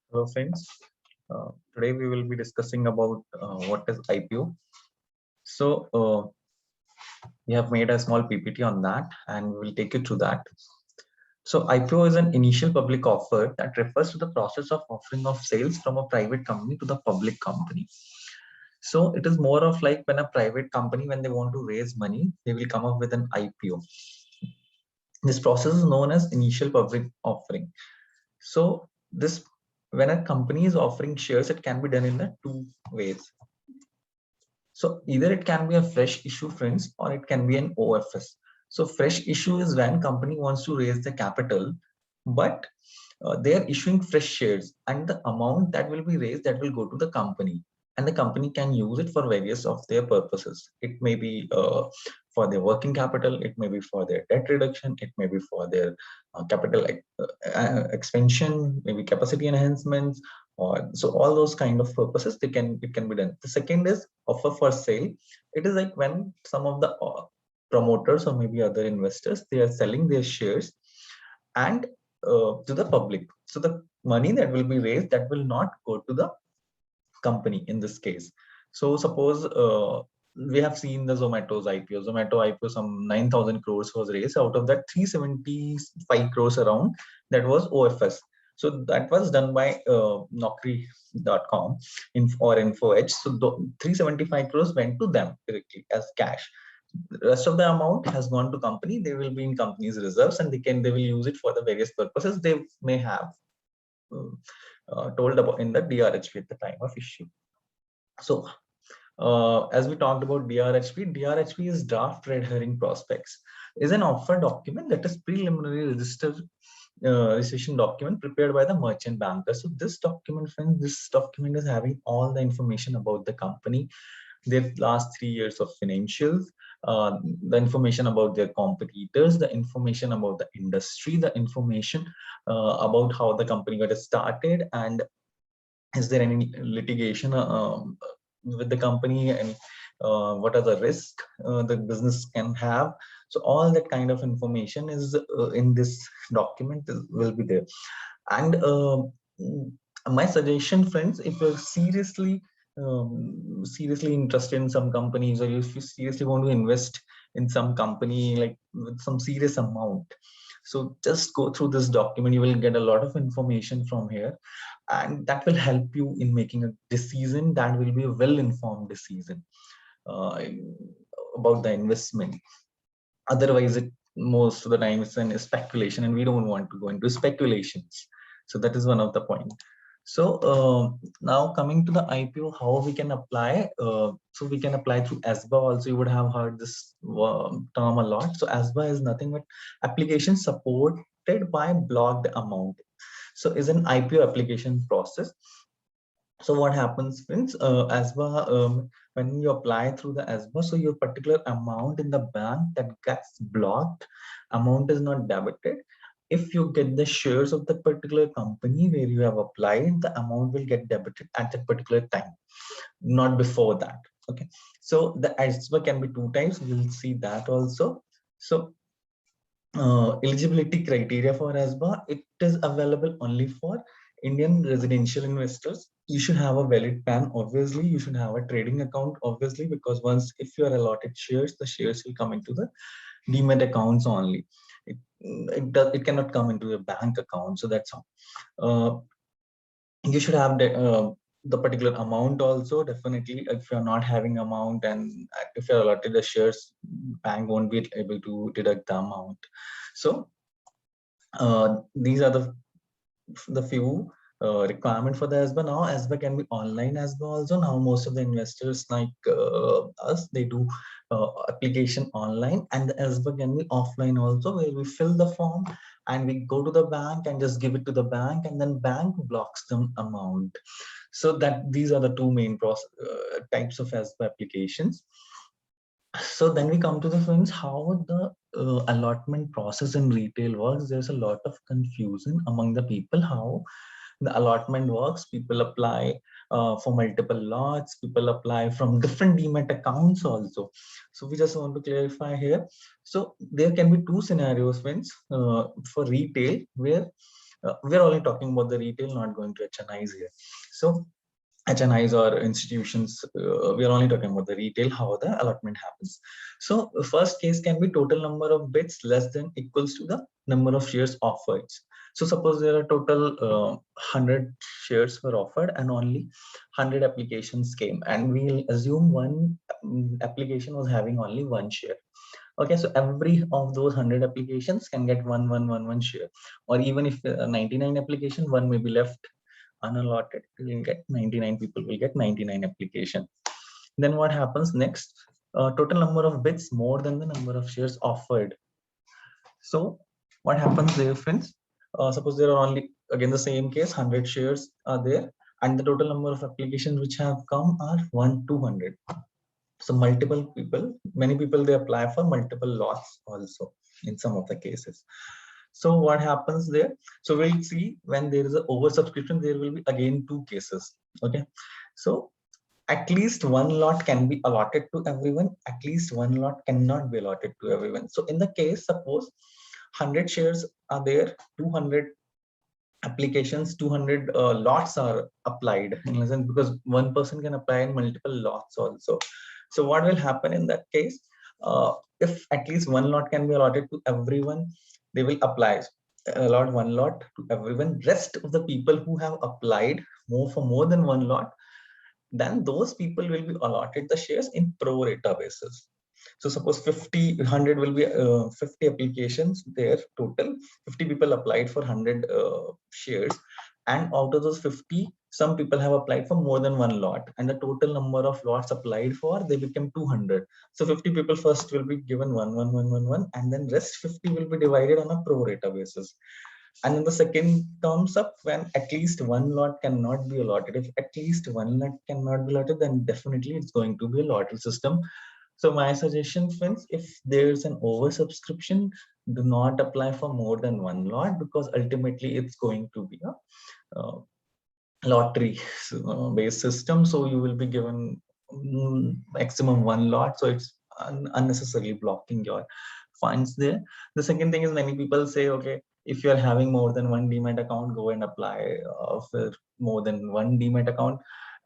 Hello friends, today we will be discussing about what is IPO. So we have made a small PPT on that and we will take you through that. So IPO is an initial public offer that refers to the process of offering of sales from a private company to the public company. So it is more of like when a private company, when they want to raise money, they will come up with an IPO. This process is known as initial public offering. So this, when a company is offering shares, it can be done in the two ways. So either it can be a fresh issue, friends, or it can be an OFS. So fresh issue is when company wants to raise the capital, but they are issuing fresh shares, and the amount that will be raised, that will go to the company, and the company can use it for various of their purposes. It may be for their working capital, it may be for their debt reduction, it may be for their capital expansion, maybe capacity enhancements, or so all those kind of purposes it can be done. The second is offer for sale. It is like when some of the promoters or maybe other investors, they are selling their shares and to the public. So the money that will be raised, that will not go to the company in this case. So suppose we have seen the Zomato's IPO. Zomato IPO, some 9,000 crores was raised. Out of that, 375 crores around, that was OFS. So that was done by Naukri.com or InfoEdge. So the 375 crores went to them directly as cash. The rest of the amount has gone to company. They will be in company's reserves, and they will use it for the various purposes they may have told about in the DRHP at the time of issue. So as we talked about DRHP is draft red herring prospects, is an offer document that is preliminary registration document prepared by the merchant banker. So this document, friends, this document is having all the information about the company, their last 3 years of financials, the information about their competitors, the information about the industry, the information about how the company got started, and is there any litigation with the company, and what are the risks the business can have. So all that kind of information is in this document will be there. And my suggestion, friends, if you're seriously interested in some companies, or if you seriously want to invest in some company like with some serious amount, so just go through this document. You will get a lot of information from here, and that will help you in making a decision that will be a well-informed decision uh, about the investment. Otherwise, most of the time it's an speculation, and we don't want to go into speculations. So that is one of the point. So now coming to the IPO, how we can apply. So we can apply through ASBA also. You would have heard this term a lot. So ASBA is nothing but application supported by blocked amount. So is an IPO application process. So what happens, friends, ASBA, when you apply through the ASBA, so your particular amount in the bank that gets blocked, amount is not debited. If you get the shares of the particular company where you have applied, the amount will get debited at that particular time, not before that. Okay. So the ASBA can be two types. We'll see that also. So eligibility criteria for ASBA, it is available only for Indian residential investors. You should have a valid PAN, obviously. You should have a trading account, obviously, because once if you are allotted shares, the shares will come into the demat accounts only. It cannot come into a bank account. So that's all. You should have the particular amount also. Definitely, if you're not having amount, and if you're allotted the shares, bank won't be able to deduct the amount. So these are the few requirement for the ASBA. Now ASBA can be online ASBA also. Now most of the investors like us, they do application online, and the ASBA can be offline also, where we fill the form and we go to the bank and just give it to the bank, and then bank blocks the amount. So that these are the two main types of ASBA applications. So then we come to the friends, how the allotment process in retail works. There's a lot of confusion among the people how the allotment works. People apply for multiple lots. People apply from different demat accounts also. So we just want to clarify here. So there can be two scenarios, friends, for retail, where We're only talking about the retail, not going to HNIs here. So HNIs or institutions, we are only talking about the retail, how the allotment happens. So the first case can be total number of bids less than equals to the number of shares offered. So suppose there are total 100 shares were offered and only 100 applications came, and we'll assume one application was having only one share. Okay, so every of those 100 applications can get one share, or even if 99 application, one may be left unallotted, you will get 99 people will get 99 application. Then what happens next? Total number of bids more than the number of shares offered. So what happens there, friends? Suppose there are only, again the same case, 100 shares are there, and the total number of applications which have come are 200. So multiple people, many people, they apply for multiple lots also in some of the cases. So what happens there? So we'll see when there is a oversubscription, there will be again two cases. Okay, so at least one lot can be allotted to everyone, at least one lot cannot be allotted to everyone. So in the case, suppose 100 shares are there, 200 applications, 200 lots are applied, in a sense, because one person can apply in multiple lots also. So what will happen in that case? If at least one lot can be allotted to everyone, they will apply allot one lot to everyone. Rest of the people who have applied more than one lot, then those people will be allotted the shares in pro rata basis. So suppose 100 will be 50 applications there total, 50 people applied for 100 shares, and out of those 50, some people have applied for more than one lot, and the total number of lots applied for, they become 200. So 50 people first will be given one, and then rest 50 will be divided on a pro rata basis. And then the second comes up when at least one lot cannot be allotted. If at least one lot cannot be allotted, then definitely it's going to be a lottery system. So my suggestion, friends, if there's an oversubscription, do not apply for more than one lot, because ultimately it's going to be a lottery based system. So you will be given maximum one lot. So it's unnecessarily blocking your funds there. The second thing is, many people say, okay, if you're having more than one demat account, go and apply for more than one demat account.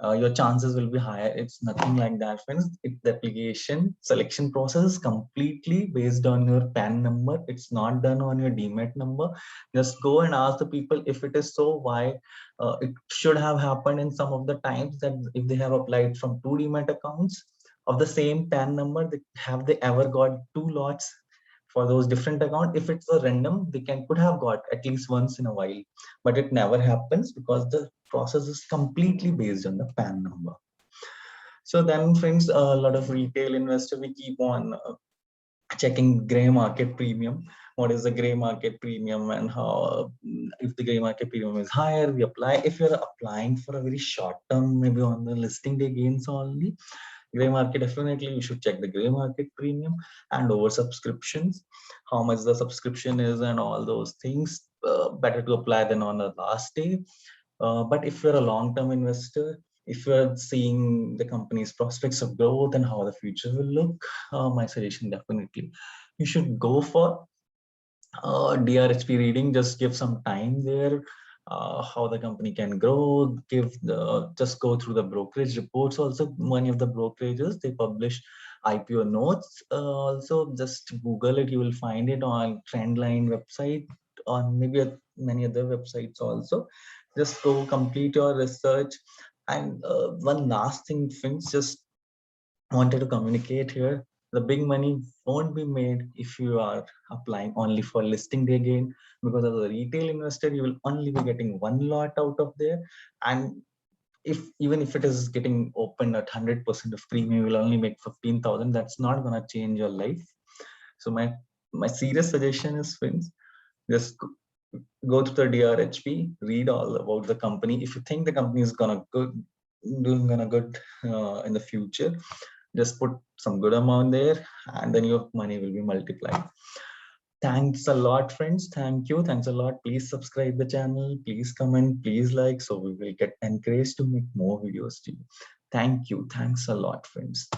Your chances will be higher. It's nothing like that, friends. The application selection process is completely based on your PAN number. It's not done on your demat number. Just go and ask the people, if it is so, why it should have happened in some of the times, that if they have applied from two demat accounts of the same PAN number, have they ever got two lots for those different accounts? If it's a random, they could have got at least once in a while, but it never happens because the process is completely based on the PAN number. So then, friends, a lot of retail investor, we keep on checking gray market premium. What is the gray market premium, and how, if the gray market premium is higher, we apply. If you're applying for a very short term, maybe on the listing day gains only, gray market, definitely you should check the gray market premium and over subscriptions, how much the subscription is and all those things. Better to apply than on the last day. But if you're a long-term investor, if you're seeing the company's prospects of growth and how the future will look, my suggestion, definitely you should go for DRHP reading. Just give some time there, how the company can grow. Just go through the brokerage reports. Also, many of the brokerages, they publish IPO notes. Also, just Google it, you will find it on Trendline website, on maybe many other websites also. Just go complete your research. And one last thing, friends, just wanted to communicate here. The big money won't be made if you are applying only for listing day gain, because as a retail investor, you will only be getting one lot out of there. And even if it is getting open at 100% of premium, you will only make 15,000. That's not going to change your life. So my serious suggestion is, friends, just go to the DRHP, read all about the company. If you think the company is gonna doing good in the future, just put some good amount there, and then your money will be multiplied. Thanks a lot, friends. Thank you. Thanks a lot. Please subscribe the channel. Please comment. Please like, so we will get encouraged to make more videos to you. Thank you. Thanks a lot, friends.